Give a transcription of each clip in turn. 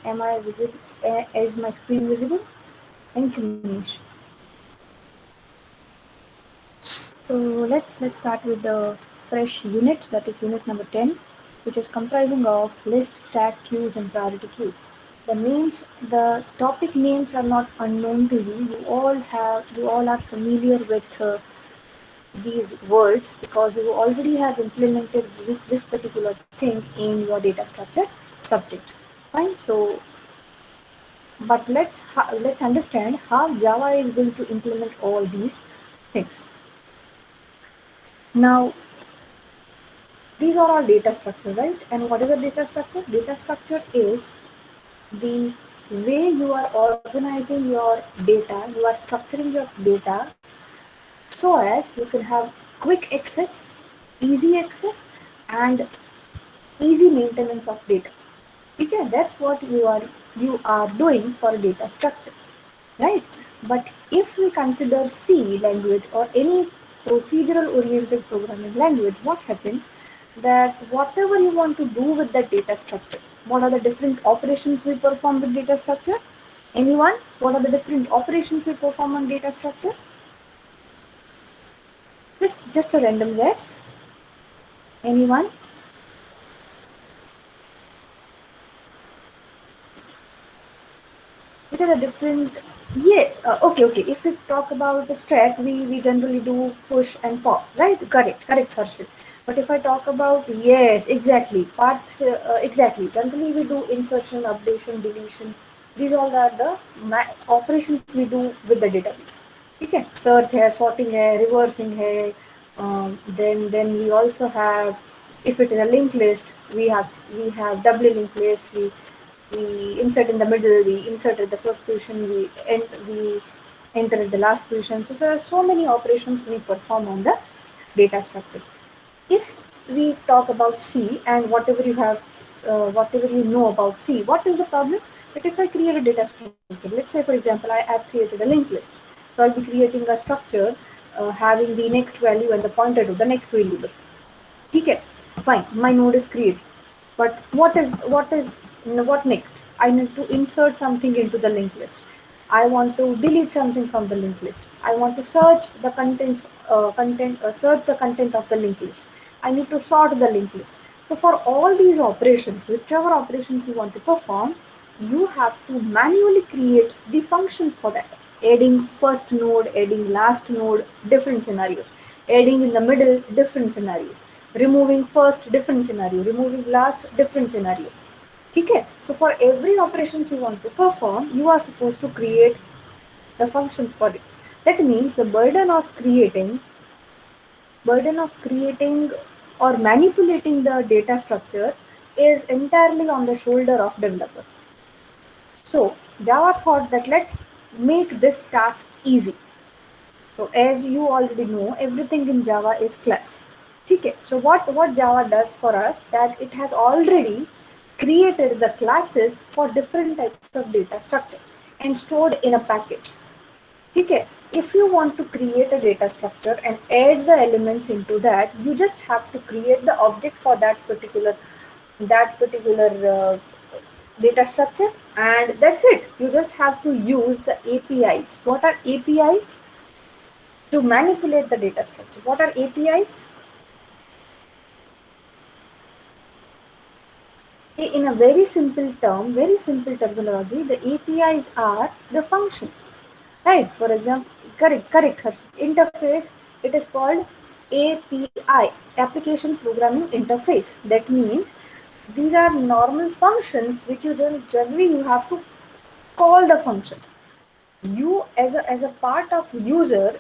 Am I visible? Is my screen visible? Thank you, Manish. So let's start with the fresh unit, that is unit number 10, which is comprising of list, stack, queues, and priority queue. The topic names are not unknown to you. You all are familiar with these words because you already have implemented this particular thing in your data structure subject. Fine. So, but let's understand how Java is going to implement all these things. Now, these are all data structure, right? And what is a data structure? Data structure is the way you are organizing your data, you are structuring your data so as you can have quick access, easy access, and easy maintenance of data. Okay, that's what you are doing for a data structure, right? But if we consider C language or any procedural oriented programming language, what happens that whatever you want to do with the data structure, what are the different operations we perform with data structure? Anyone? What are the different operations we perform on data structure? Just a random guess. Anyone? Which are the different? Yeah, okay. If we talk about the stack, we generally do push and pop, right? Correct, Harshit. But if I talk about, yes, exactly, parts, exactly. Generally, we do insertion, updation, deletion. These all are the operations we do with the database. ठीक है, search है, sorting है, reversing है. Then we also have, if it is a linked list, we have doubly linked list. We insert in the middle, we insert at the first position, we enter at the last position. So there are so many operations we perform on the data structure. If we talk about C and whatever you know about C, what is the problem? That if I create a data structure, let's say for example I have created a linked list, so I'll be creating a structure having the next value and the pointer to the next variable. ठीक है, fine, my node is created. But what next? I need to insert something into the linked list. I want to delete something from the linked list. I want to search the content of the linked list. I need to sort the linked list. So for all these operations, whichever operations you want to perform, you have to manually create the functions for that. Adding first node, adding last node, different scenarios. Adding in the middle, different scenarios. Removing first, different scenario. Removing last, different scenario. Okay? So for every operations you want to perform, you are supposed to create the functions for it. That means the burden of creating or manipulating the data structure is entirely on the shoulder of developer. So Java thought that let's make this task easy. So as you already know, everything in Java is class. Okay. So what Java does for us, that it has already created the classes for different types of data structure and stored in a package. Okay. If you want to create a data structure and add the elements into that, you just have to create the object for that particular data structure, and that's it. You just have to use the APIs. What are APIs? To manipulate the data structure. What are APIs? In a very simple terminology, the APIs are the functions, right? For example, correct, Harshit. Interface, it is called API, Application Programming Interface. That means these are normal functions which generally you have to call the functions. You as a part of user,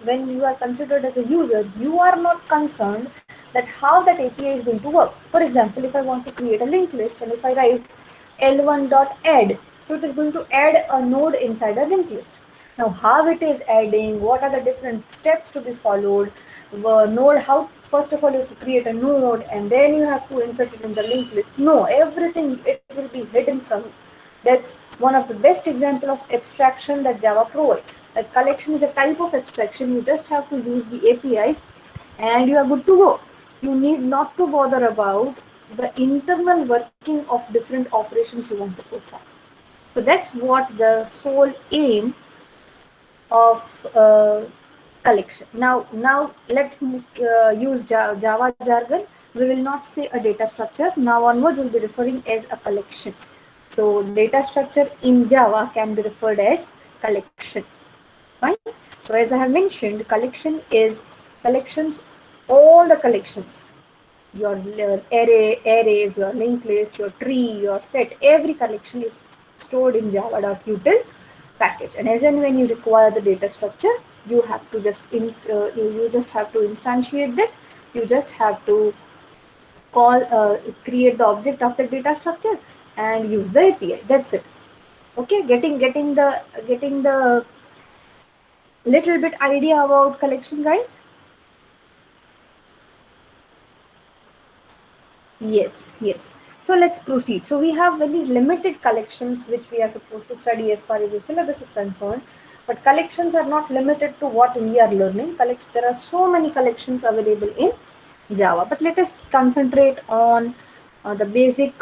when you are considered as a user, you are not concerned that how that API is going to work. For example, if I want to create a linked list and if I write l1.add, so it is going to add a node inside a linked list. Now how it is adding, what are the different steps to be followed, node, how first of all you have to create a node and then you have to insert it in the linked list. No, everything, it will be hidden from you. That's one of the best example of abstraction that Java provides. That collection is a type of abstraction. You just have to use the APIs and you are good to go. You need not to bother about the internal working of different operations you want to perform. So that's what the sole aim of collection. Now let's use Java jargon. We will not say a data structure. Now onwards, we'll be referring as a collection. So data structure in Java can be referred as collection. Fine. So as I have mentioned, collection is collections, all the collections, your arrays, your linked list, your tree, your set, every collection is stored in java.util package. And as and when you require the data structure, you have to just you just have to instantiate that. You just have to call create the object of the data structure and use the API. That's it. Okay, getting the little bit idea about collection, guys. Yes, yes. So let's proceed. So we have very limited collections which we are supposed to study as far as your syllabus is concerned. But collections are not limited to what we are learning. There are so many collections available in Java. But let us concentrate on the basic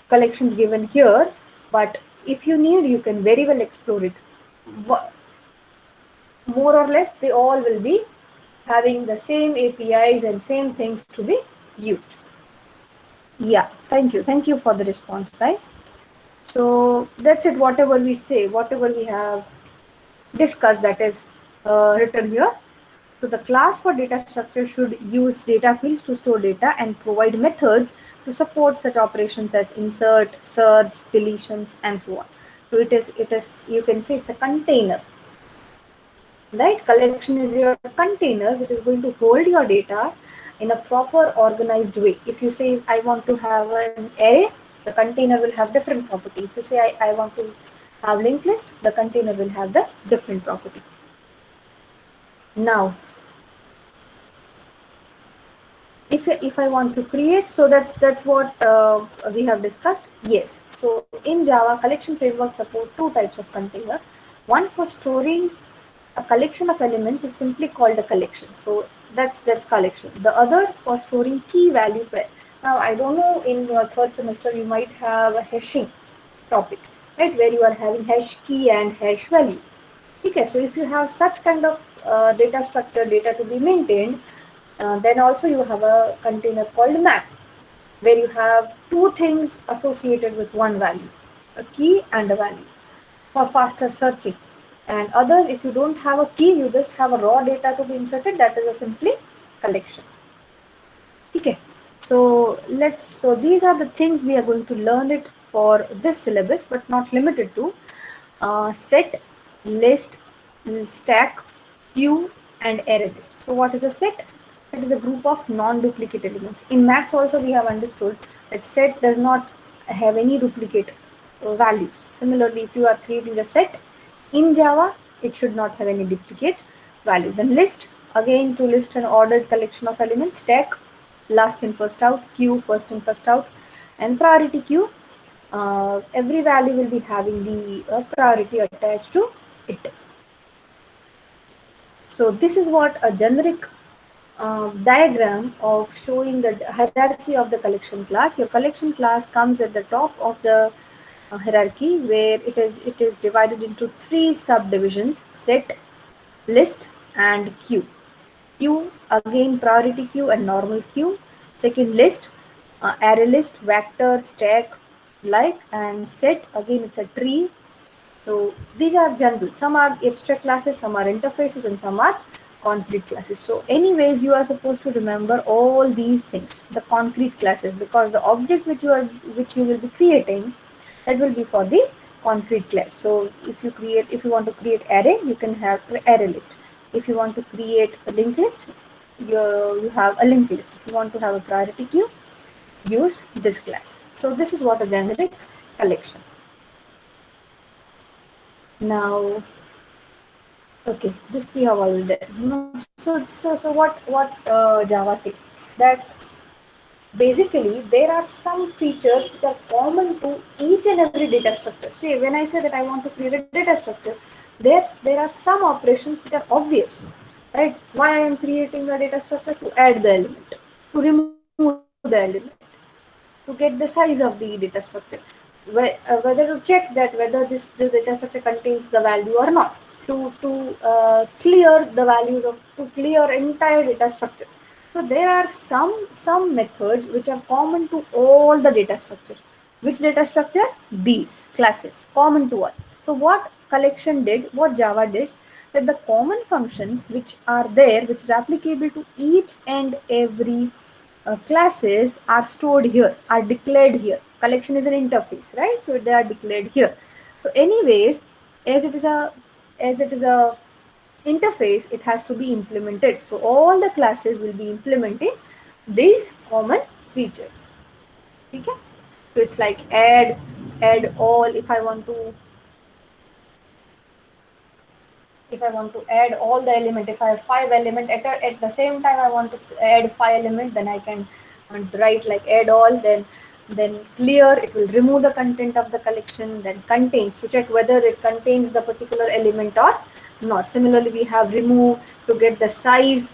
collections given here. But if you need, you can very well explore it. More or less, they all will be having the same APIs and same things to be used. Yeah, thank you. Thank you for the response, guys. So that's it. Whatever we say, whatever we have discussed, that is written here. So the class for data structure should use data fields to store data and provide methods to support such operations as insert, search, deletions, and so on. So it is you can say it's a container, right? Collection is your container which is going to hold your data in a proper organized way. If you say I want to have an array, the container will have different property. If you say I want to have linked list, the container will have the different property. Now if I want to create, so that's what we have discussed. Yes, so in Java, collection framework support two types of container. One for storing a collection of elements is simply called a collection. So that's collection. The other for storing key value pair. Now I don't know, in your third semester you might have a hashing topic, right, where you are having hash key and hash value. Okay, so if you have such kind of data structure, data to be maintained, then also you have a container called map, where you have two things associated with one value, a key and a value, for faster searching. And others, if you don't have a key, you just have a raw data to be inserted, that is a simply collection. Okay, so these are the things we are going to learn it for this syllabus, but not limited to set, list, stack, queue, and array list. So what is a set? It is a group of non-duplicate elements. In maths also we have understood that set does not have any duplicate values. Similarly, if you are creating a set in Java, it should not have any duplicate value. Then list, again to list an ordered collection of elements. Stack, last in first out. Queue, first in first out. And priority queue, every value will be having the priority attached to it. So this is what a generic diagram of showing the hierarchy of the collection class. Your collection class comes at the top of the hierarchy, where it is divided into three subdivisions: set, list, and queue. Queue, again priority queue and normal queue. Second, list, array list, vector, stack, like. And set, again it's a tree. So these are general. Some are abstract classes, some are interfaces, and some are concrete classes. So anyways, you are supposed to remember all these things, the concrete classes, because the object which you will be creating, that will be for the concrete class. So if you want to create array, you can have array list. If you want to create a linked list, you have a linked list. If you want to have a priority queue, use this class. So this is what a generic collection. Now, okay, this we have already done. So what Java says, that basically there are some features which are common to each and every data structure. See, when I say that I want to create a data structure, there are some operations which are obvious, right? Why I am creating a data structure? To add the element, to remove the element, right? to get the size of the data structure, whether to check that whether this data structure contains the value or not, to clear the values of, to clear entire data structure. So there are some methods which are common to all the data structure. Which data structure? These classes, common to all. So what collection did, what Java did, that the common functions which are there, which is applicable to each and every classes are stored here, are declared here. Collection is an interface, right? So they are declared here. So anyways, as it is a as it is a interface, it has to be implemented. So all the classes will be implementing these common features. Okay? So it's like add all. If I want to add all the element, if I have 5 element at the same time I want to add 5 element, then I can write like add all, then clear, it will remove the content of the collection, then contains, to check whether it contains the particular element or not. Similarly, we have remove to get the size,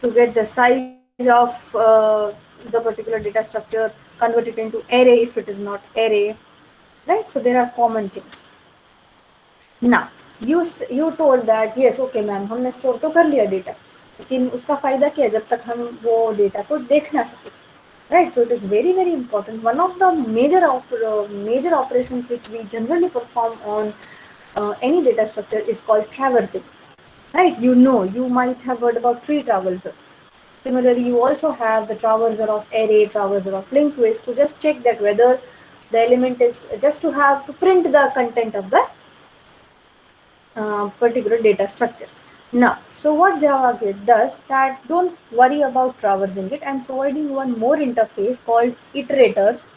of the particular data structure, convert it into array if it is not array, right? So there are common things. ना, you told that yes okay ma'am हमने store तो कर लिया data, लेकिन उसका फायदा क्या है जब तक हम वो डेटा को देख ना सके, right? So it is very very important. One of the major operations which we generally perform on any data structure is called traversing, right? You might have heard about tree traverser. Similarly, you also have the traverser of array, traverser of linked list, to just check that whether the element is, just to have to print the content of the particular data structure. Now, so what Java does, that don't worry about traversing it. I'm providing one more interface called iterators,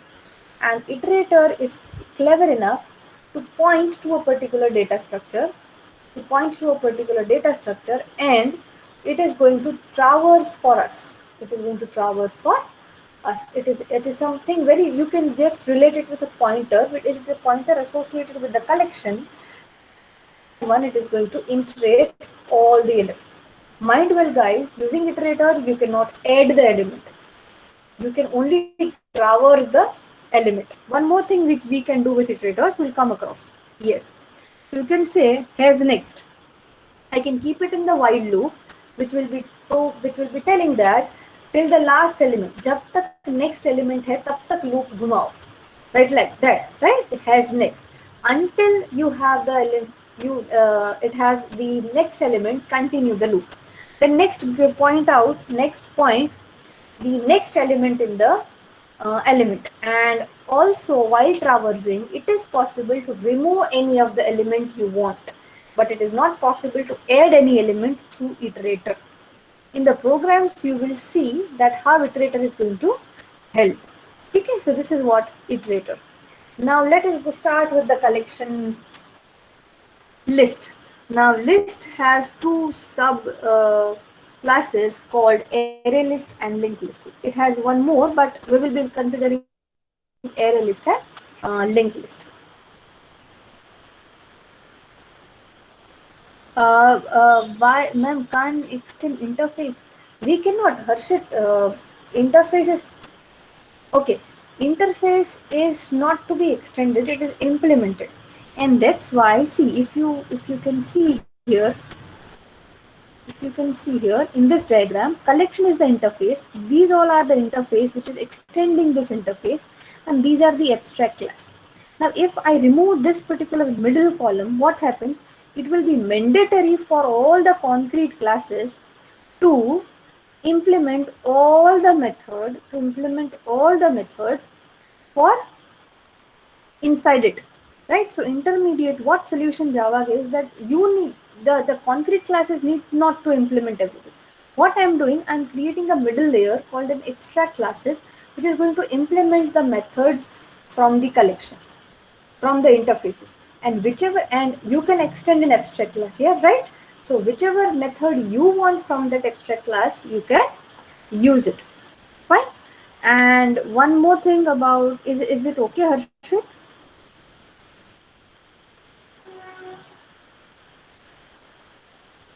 and iterator is clever enough to point to a particular data structure, and it is going to traverse for us. It is something very, you can just relate it with a pointer. It is a pointer associated with the collection, and one, it is going to iterate all the elements. Mind well guys, using iterator you cannot add the element, you can only traverse the element. One more thing which we can do with iterators will come across. Yes, you can say has next. I can keep it in the while loop, which will be telling that till the last element, जब तक next element है तब तक loop घुमाओ, right? Like that, right? It has next until you have the it has the next element, continue the loop. Then next points the next element in the element. And also while traversing, it is possible to remove any of the element you want, but it is not possible to add any element through iterator. In the programs you will see that how iterator is going to help. Okay, so this is what iterator. Now let us start with the collection list. Now list has two sub classes called array list and linked list. It has one more, but we will be considering array list and linked list. Why, ma'am, can't extend interface? We cannot, Harshit. Interface is okay. Interface is not to be extended; it is implemented, and that's why. See, if you can see here, in this diagram, collection is the interface. These all are the interface which is extending this interface, and these are the abstract class. Now, if I remove this particular middle column, what happens? It will be mandatory for all the concrete classes to implement all the methods for inside it, right? So intermediate, what solution Java gives, that you need the concrete classes need not to implement everything. What I'm doing, I'm creating a middle layer called an abstract classes, which is going to implement the methods from the collection, from the interfaces, and you can extend an abstract class here, right? So whichever method you want from that abstract class, you can use it. Fine. And one more thing about, is it okay, Harshit?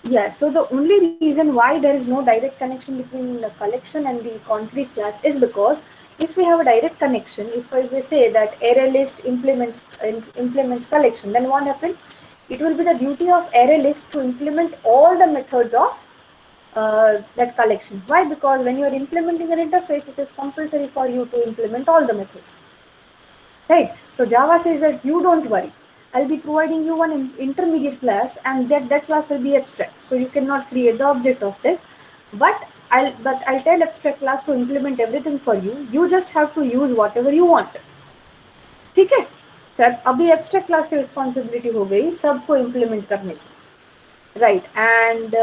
Yeah, so the only reason why there is no direct connection between the collection and the concrete class is because if we have a direct connection, if we say that array list implements collection, then what happens? It will be the duty of array list to implement all the methods of that collection. Why? Because when you are implementing an interface, it is compulsory for you to implement all the methods. Right? So Java says that you don't worry. I'll be providing you one intermediate class, and that class will be abstract. So you cannot create the object of it. But I'll tell abstract class to implement everything for you. You just have to use whatever you want. ठीक है? तो अभी abstract class की responsibility हो गई सबको implement करने की. Right, and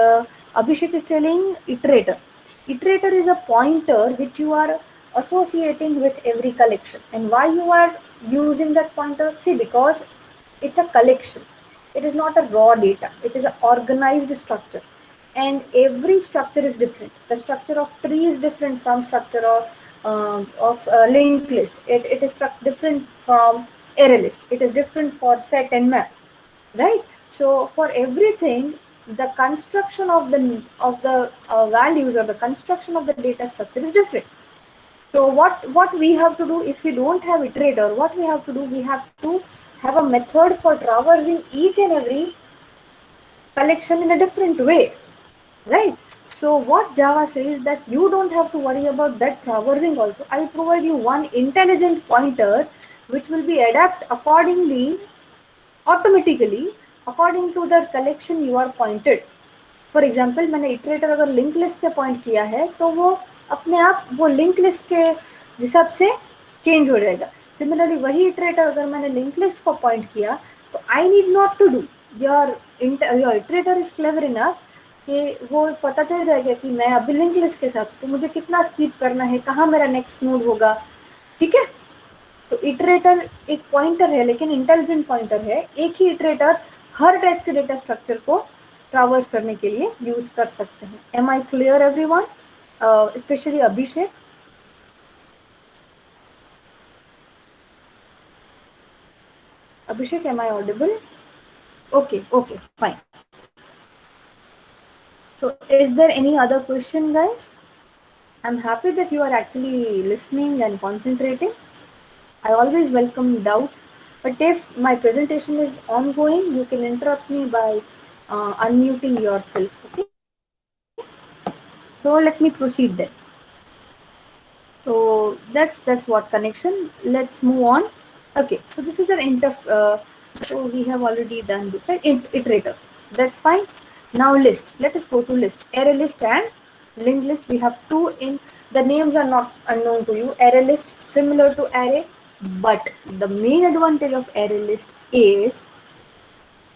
Abhishek is telling iterator. Iterator is a pointer which you are associating with every collection. And why you are using that pointer? See, because it's a collection. It is not a raw data. It is an organized structure. And every structure is different. The structure of tree is different from structure of linked list. It is different from array list. It is different for set and map, right? So for everything, the construction of the values or the construction of the data structure is different. So what we have to do, if we don't have iterator, what we have to do, we have to have a method for traversing each and every collection in a different way, right? So what Java says that you don't have to worry about that traversing also. I'll provide you one intelligent pointer which will be adapt accordingly, automatically, according to the collection you are pointed. For example मैंने iterator अगर link list से point किया है तो वो अपने आप वो लिंक लिस्ट के हिसाब से चेंज हो जाएगा. सिमिलरली वही इटरेटर अगर मैंने लिंक लिस्ट को पॉइंट किया तो I need not to do, your iterator is clever enough कि वो पता चल जाएगा कि मैं अभी लिंक लिस्ट के साथ तो मुझे कितना स्कीप करना है, कहाँ मेरा नेक्स्ट नोड होगा. ठीक है, तो इटरेटर एक पॉइंटर है लेकिन इंटेलिजेंट पॉइंटर है. एक ही इटरेटर हर टाइप के डेटा स्ट्रक्चर को ट्रावर्स करने के लिए यूज कर सकते हैं. Am I clear everyone, specially Abhishek? Abhishek, am I audible? Okay, fine. So is there any other question, guys? I'm happy that you are actually listening and concentrating. I always welcome doubts, but if my presentation is ongoing, you can interrupt me by unmuting yourself. Okay. So let me proceed then. So that's what connection. Let's move on. Okay. So this is an so we have already done this, right? Iterator. That's fine. Now list. Let us go to list. Array list and linked list. We have two in. The names are not unknown to you. Array list similar to array, but the main advantage of array list is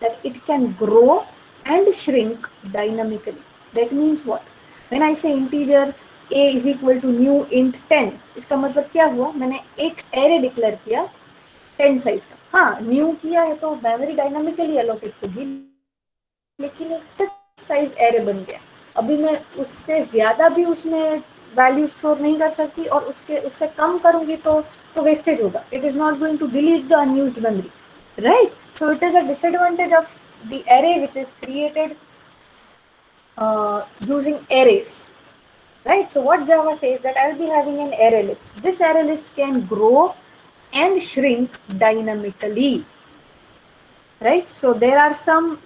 that it can grow and shrink dynamically. That means what? When I say integer a is equal to new int 10, इसका मतलब क्या हुआ? मैंने एक array declare किया 10 size का. हाँ, new किया है तो मेमोरी डायनामिकली एलोकेट होगी, लेकिन एक फिक्स साइज एरे बन गया. अभी मैं उससे ज्यादा भी उसमें वैल्यू स्टोर नहीं कर सकती और उससे कम करूंगी तो वेस्टेज होगा. It is not going to delete the unused memory, right? So it is a disadvantage of the array which is created using arrays, right? So what Java says that I'll be having an array list. This array list can grow and shrink dynamically, right? So there are some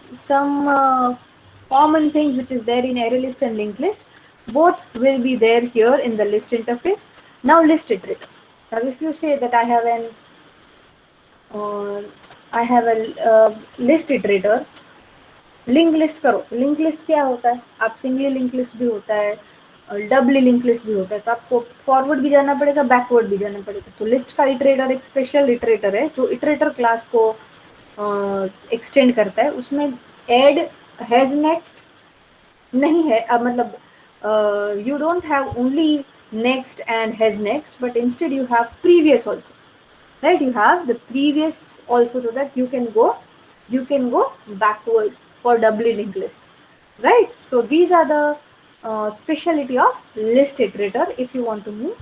common things which is there in array list and linked list. Both will be there here in the list interface. Now list iterator. Now if you say that I have a list iterator, link list करो. Link list क्या होता है? आप singly link list भी होता है, डबली link list भी होता है, तो आपको फॉरवर्ड भी जाना पड़ेगा, बैकवर्ड भी जाना पड़ेगा. तो लिस्ट का इटरेटर एक स्पेशल इटरेटर है जो इटरेटर क्लास को एक्सटेंड करता है. उसमें एड हैज नेक्स्ट नहीं है, मतलब you don't have only next and has next, but instead you have previous also, right? You have the previous also, so that you can go backward for doubly linked list, right? So these are the speciality of list iterator if you want to move.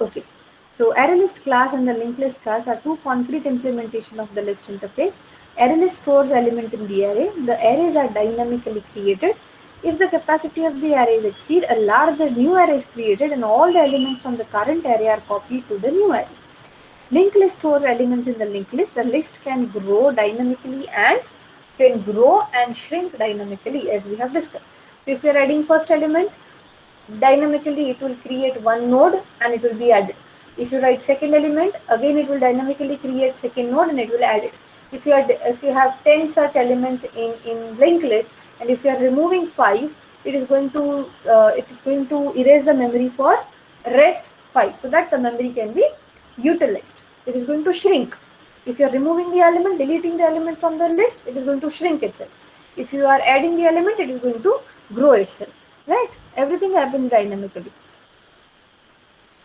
Okay, so array list class and the linked list class are two concrete implementation of the list interface. Array list stores element in the array. The arrays are dynamically created. If the capacity of the arrays exceed, a larger new array is created and all the elements from the current array are copied to the new array. Linked list stores elements in the linked list. A list can grow dynamically and can grow and shrink dynamically, as we have discussed. So if you are adding first element, dynamically it will create one node and it will be added. If you write second element, again it will dynamically create second node and it will add it. If you have 10 such elements in linked list, and if you are removing 5, it is going to erase the memory for rest 5, so that the memory can be utilized. It is going to shrink. If you are removing the element, deleting the element from the list, it is going to shrink itself. If you are adding the element, it is going to grow itself, right? Everything happens dynamically.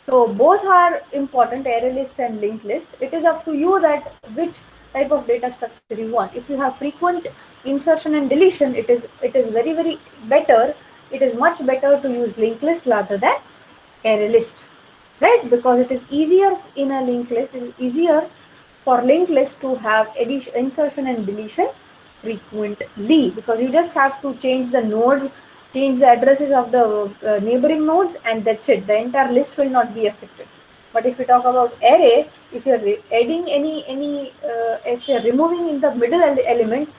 So both are important, array list and linked list. It is up to you that which type of data structure you want. If you have frequent insertion and deletion, it is very better. It is much better to use linked list rather than array list, right? Because it is easier in a linked list. It is easier for linked list to have addition, insertion and deletion frequently, because you just have to change the nodes, change the addresses of the neighboring nodes, and that's it. The entire list will not be affected. But if we talk about array, if you're adding if you're removing in the middle element,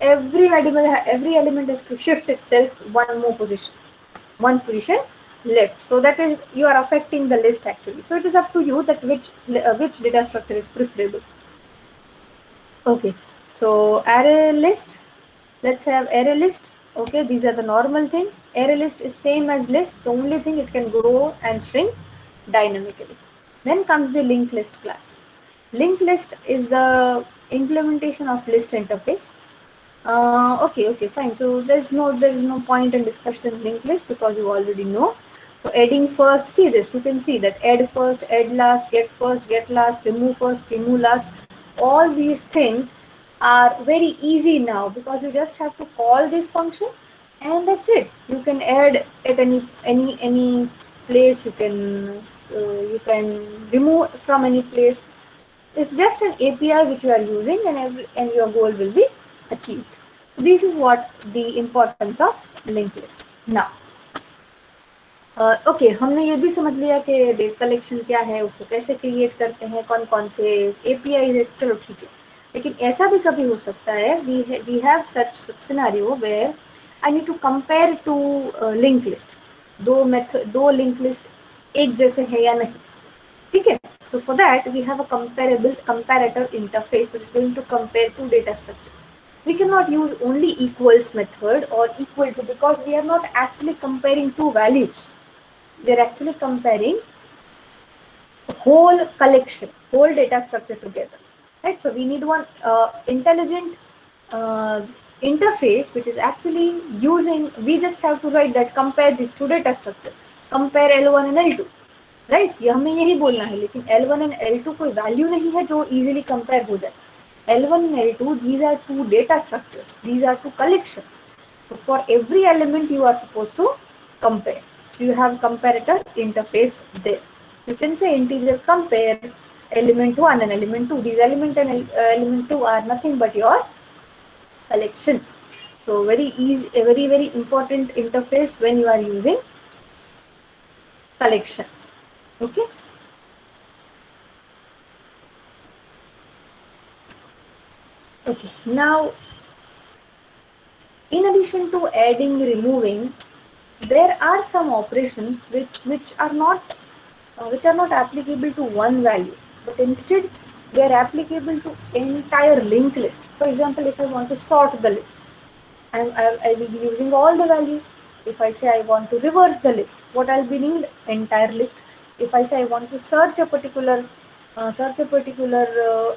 every element has to shift itself one position left. So that is, you are affecting the list actually. So it is up to you that which data structure is preferable. Okay, so array list, let's have array list. Okay, these are the normal things. Array list is same as list, the only thing it can grow and shrink dynamically. Then comes the linked list class. Linked list is the implementation of list interface. Okay, fine. So there's no point in discussion linked list because you already know. So adding first, see this, you can see that add first, add last, get last, remove last. All these things are very easy now because you just have to call this function and that's it. You can add at any place. You can remove from any place. It's just an API which you are using, and your goal will be achieved. So this is what the importance of linked list. Now, okay, हमने ये भी समझ लिया कि date collection क्या है, उसको कैसे क्रिएट करते हैं, कौन कौन से एपीआई है, चलो ठीक है. लेकिन ऐसा भी कभी हो सकता है, we have such scenario where I need to compare two link list. दो लिंक लिस्ट एक जैसे है या नहीं, ठीक है. So for that we have a comparator interface which is going to compare two data structure. We cannot use only equals method or equal to, because we are not actually comparing two values. We are actually comparing whole collection, whole data structure together, right? So we need one intelligent interface which is actually using, we just have to write that compare these two data structure, compare L1 and L2, right. ये हमें यही बोलना है, लेकिन L1 and L2 कोई value नहीं है जो इजीली कंपेयर हो जाए. L1 and L2, these are two data structures, these are two collection. So for every element you are supposed to compare. So you have comparator interface there. You can say integer compare element 1 and element 2. These element and element 2 are nothing but your collections. So very easy, a very important interface when you are using collection. Okay. Okay. Now, in addition to adding, removing, there are some operations which are not applicable to one value, but instead they are applicable to entire linked list. For example, if I want to sort the list, I will be using all the values. If I say I want to reverse the list, what I'll be need entire list. If I say I want to search a particular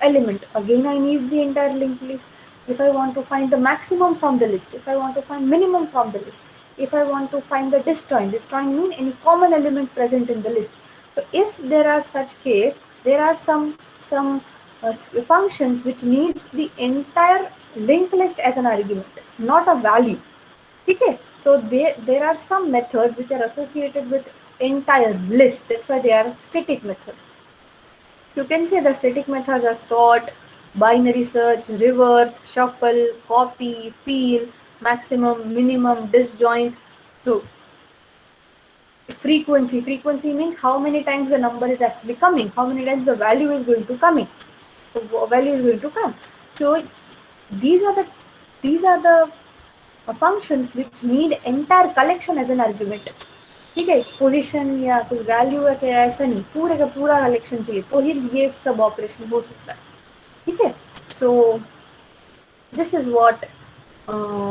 element, again I need the entire linked list. If I want to find the maximum from the list, if I want to find minimum from the list, if I want to find the disjoint mean any common element present in the list. So if there are such case, there are some functions which needs the entire linked list as an argument, not a value. Okay, so there are some methods which are associated with entire list. That's why they are static method. You can say the static methods are sort, binary search, reverse, shuffle, copy, fill, maximum, minimum, disjoint. So frequency means how many times the number is actually coming, how many times the value is going to coming, the value is going to come. So these are the these are the functions which need entire collection as an argument. ठीक है, position या कोई value है क्या, ऐसा नहीं, पूरे का पूरा कलेक्शन चाहिए तो ही ये सब ऑपरेशन हो सकता है. ठीक है. सो this is what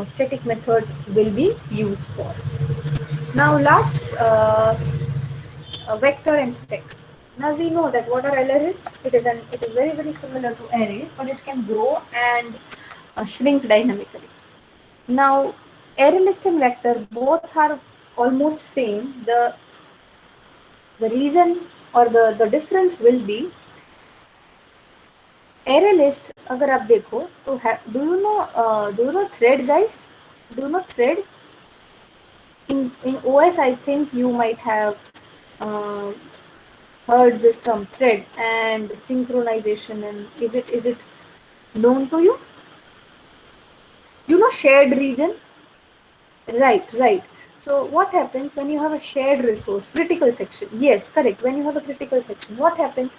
static methods will be used for. Now last, vector and stack. Now we know that what are arrays? It is very similar to array, but it can grow and shrink dynamically. Now array list and vector both are almost same. The reason or the difference will be array list. अगर आप देखो तो do you know thread, guys? Do you know thread? In OS, I think you might have uh, heard this term thread and synchronization. And is it known to you? You know shared region, right. So what happens when you have a shared resource, critical section? Yes, correct. When you have a critical section, what happens?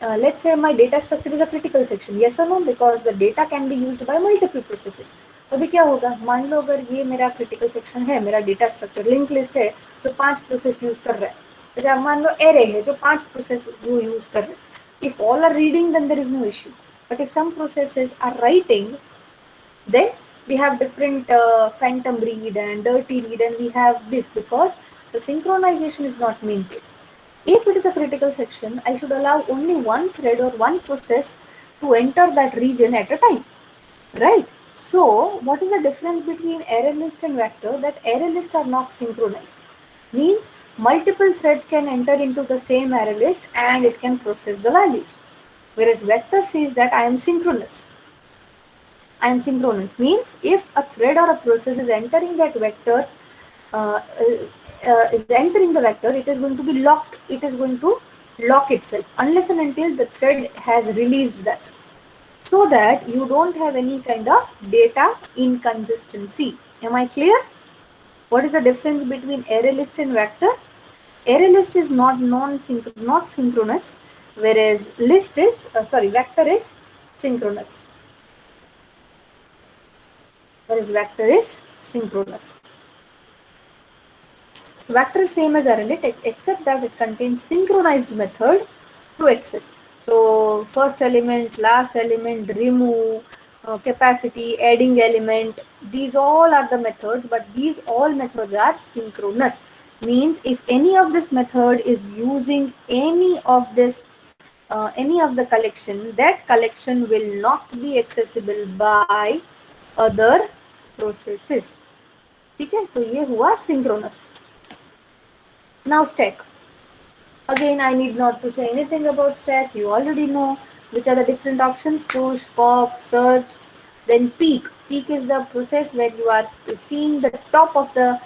Let's say my data structure is a critical section. Yes or no? Because the data can be used by multiple processes. अभी क्या होगा, मान लो अगर ये मेरा critical section है, मेरा data structure link list है जो 5 प्रोसेस यूज कर रहा है, या मान लो एरे है जो 5 प्रोसेस वो यूज कर रहे हैं. If all are reading then there is no issue, but if some processes are writing then we have different phantom read and dirty read, and we have this because the synchronization is not maintained. If it is a critical section, I should allow only one thread or one process to enter that region at a time, right? So what is the difference between array list and vector? That array lists are not synchronized, means multiple threads can enter into the same array list and it can process the values, whereas vector says that I am synchronous. I am synchronous means if a thread or a process is entering that vector, is entering the vector, it is going to be locked. It is going to lock itself unless and until the thread has released that, so that you don't have any kind of data inconsistency. Am I clear? What is the difference between array list and vector? Array list is not not synchronous, whereas vector is synchronous. Whereas vector is synchronous. So vector is same as array, except that it contains synchronized method to access. So first element, last element, remove, capacity, adding element, these all are the methods, but these all methods are synchronous. Means if any of this method is using any of the collection, that collection will not be accessible by other processes. ठीक है, तो ये हुआ synchronous. Now stack. Again, I need not to say anything about stack. You already know which are the different options: push, pop, search. Then peek. Peek is the process where you are seeing the top of the.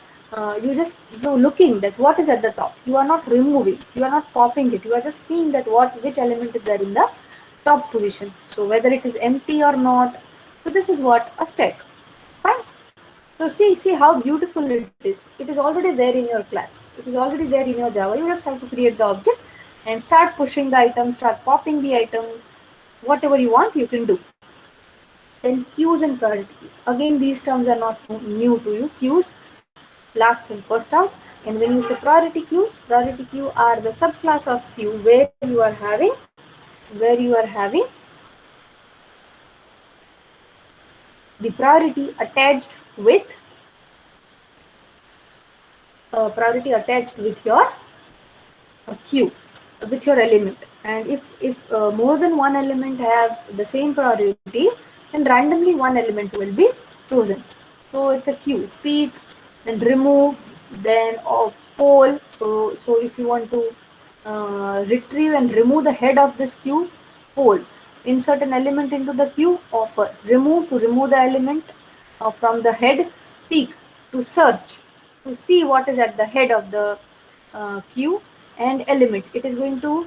You just looking that what is at the top. You are not removing. You are not popping it. You are just seeing that which element is there in the top position. So whether it is empty or not. So this is what a stack. Fine. So see how beautiful it is. It is already there in your class. It is already there in your Java. You just have to create the object and start pushing the item, start popping the item, whatever you want, you can do. Then queues and priority queues. Again, these terms are not new to you. Queues, last and first out. And when you say priority queue are the subclass of queue where you are having the priority attached with your queue, with your element. And if more than one element have the same priority, then randomly one element will be chosen. So it's a queue. Peek, then remove, then poll. So if you want to retrieve and remove the head of this queue, poll. Insert an element into the queue, offer. Remove, to remove the element from the head. Peek, to search, to see what is at the head of the queue. And element, it is going to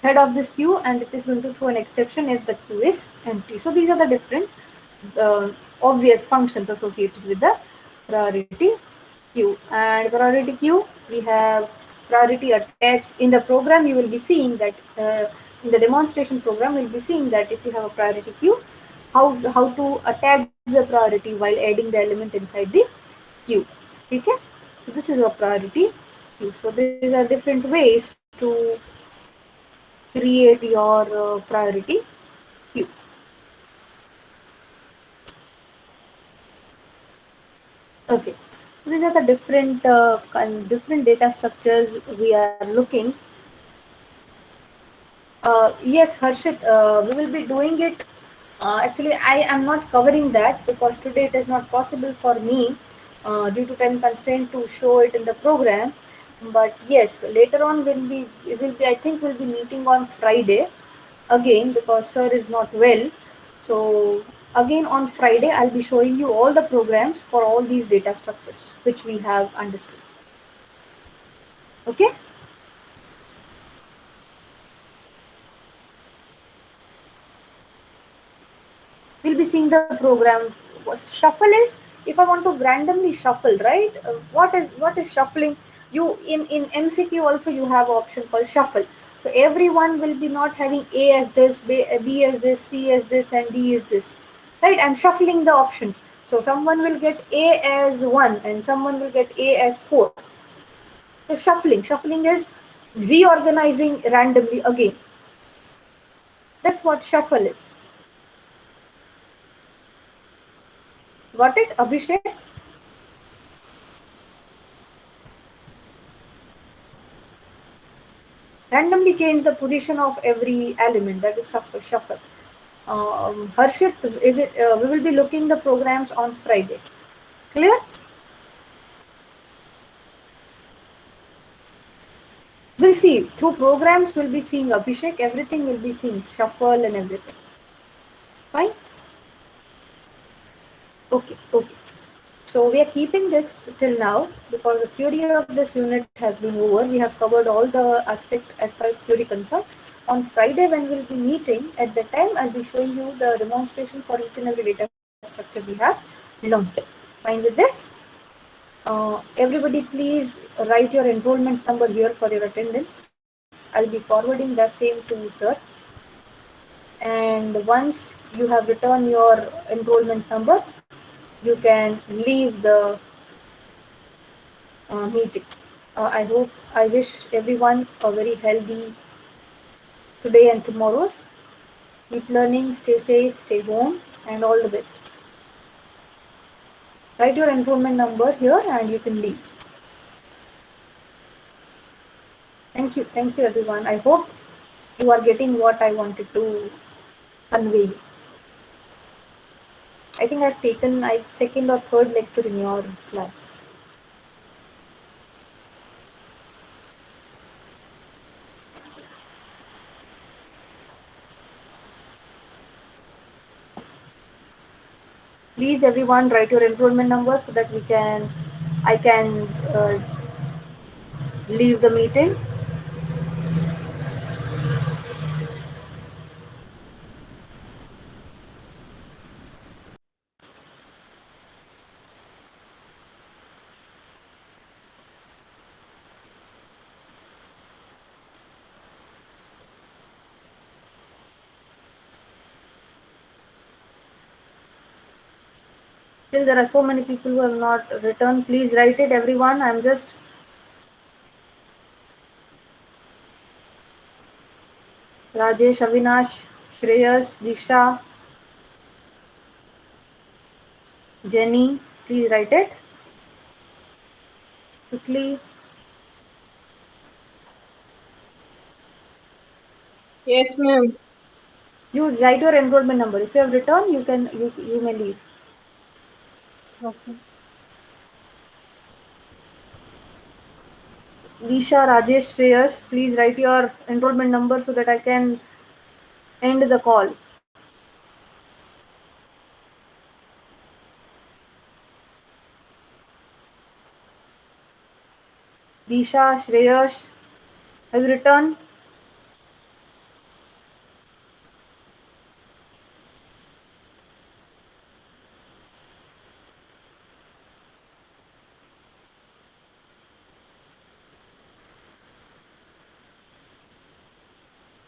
head of this queue and it is going to throw an exception if the queue is empty. So these are the different obvious functions associated with the priority queue. And priority queue, we have priority attached. In the program, you will be seeing that in the demonstration program, you'll be seeing that if you have a priority queue, how to attach the priority while adding the element inside the queue. Okay, so this is a priority queue. So these are different ways to create your priority queue. Okay, so these are the different data structures we are looking. Yes, Harshit, we will be doing it. Actually, I am not covering that because today it is not possible for me due to time constraint to show it in the program. But yes, later on when we will be, I think we'll be meeting on Friday again because sir is not well. So again on Friday, I'll be showing you all the programs for all these data structures which we have understood. Okay. We'll be seeing the program. Shuffle is if I want to randomly shuffle, right? What is shuffling? You in MCQ also you have option called shuffle. So everyone will be not having A as this, B as this, C as this, and D as this, right? I'm shuffling the options. So someone will get A as 1 and someone will get A as 4. So shuffling is reorganizing randomly again. That's what shuffle is. Got it, Abhishek? Randomly change the position of every element, that is shuffle. Harshit, is it we will be looking the programs on Friday, clear? We'll see through programs, we'll be seeing Abhishek, everything will be seeing shuffle and everything. Fine. Okay. So we are keeping this till now because the theory of this unit has been over. We have covered all the aspect as far as theory concerned. On Friday, when we'll be meeting, at that time I'll be showing you the demonstration for each and every data structure we have learned. Fine with this? Everybody, please write your enrollment number here for your attendance. I'll be forwarding the same to sir. And once you have written your enrollment number, you can leave the meeting. I wish everyone a very healthy today and tomorrow's. Keep learning, stay safe, stay home, and all the best. Write your enrollment number here and you can leave. Thank you everyone. I hope you are getting what I wanted to convey you. I think I've taken second or third lecture in your class. Please everyone write your enrollment number so that I can leave the meeting. Still there are so many people who have not returned. Please write it everyone. I'm just Rajesh, Avinash, Shreyas, Disha, Jenny. Please write it quickly. Yes, ma'am. You write your enrollment number. If you have returned, you may leave. Okay. Disha, Rajesh, Shreyas, please write your enrollment number so that I can end the call. Disha, Shreyas, have you returned?